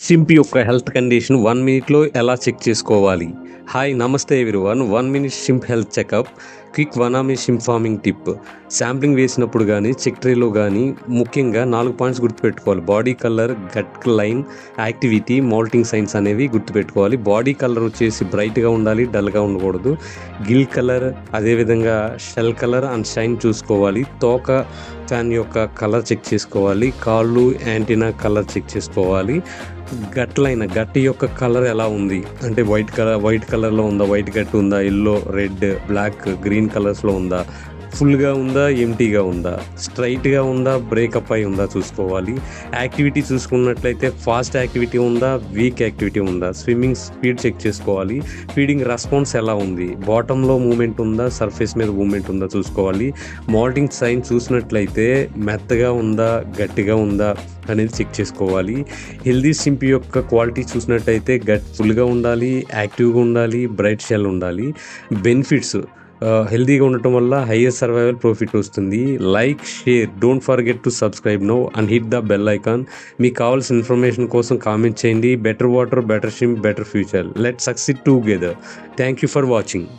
సింప్ యొక్క health condition 1 మినిట్లో ఎలా చెక్ చేసుకోవాలి? హాయ్ నమస్తే everyone. 1 minute shrimp health checkup quick vannamei shrimp farming tip. Sampling వేసినప్పుడు కానీ చెక్ ట్రేలో కానీ ముఖ్యంగా 4 పాయింట్స్ గుర్తుపెట్టుకోవాలి. Body colour, gut line, activity, moulting signs అనేవి గుర్తుపెట్టుకోవాలి. బాడీ కలర్ వచ్చేసి బ్రైట్గా ఉండాలి, డల్గా ఉండకూడదు. గిల్ కలర్, అదేవిధంగా షెల్ కలర్ అండ్ షైన్ చూసుకోవాలి. తోక ఫ్యాన్ యొక్క కలర్ చెక్ చేసుకోవాలి. కాళ్ళు యాంటీనా కలర్ చెక్ చేసుకోవాలి. గట్ యొక్క కలర్ ఎలా ఉంది అంటే వైట్ కలర్లో ఉందా, వైట్ గట్ ఉందా, ఎల్లో, రెడ్, బ్లాక్, గ్రీన్ కలర్స్లో ఉందా, ఫుల్గా ఉందా, ఎంటీగా ఉందా, స్ట్రైట్గా ఉందా, బ్రేకప్ అయి ఉందా చూసుకోవాలి. యాక్టివిటీ చూసుకున్నట్లయితే ఫాస్ట్ యాక్టివిటీ ఉందా, వీక్ యాక్టివిటీ ఉందా, స్విమ్మింగ్ స్పీడ్ చెక్ చేసుకోవాలి. ఫీడింగ్ రెస్పాన్స్ ఎలా ఉంది, బాటంలో మూమెంట్ ఉందా, సర్ఫేస్ మీద మూమెంట్ ఉందా చూసుకోవాలి. మోల్టింగ్ సైన్ చూసినట్లయితే మెత్తగా ఉందా, గట్టిగా ఉందా అనేది చెక్ చేసుకోవాలి. హెల్దీ సింప్ యొక్క క్వాలిటీ చూసినట్టయితే గట్ ఫుల్గా ఉండాలి, యాక్టివ్గా ఉండాలి, బ్రైట్ షెల్ ఉండాలి. బెనిఫిట్స్ హెల్దీగా ఉండటం వల్ల హైయెస్ట్ సర్వైవల్ ప్రాఫిట్ వస్తుంది. Like, share, don't forget to subscribe now and hit the bell icon. మీకు కావాల్సిన ఇన్ఫర్మేషన్ కోసం కామెంట్ చేయండి. Better water, better shrimp, better future. Let's succeed together. Thank you for watching.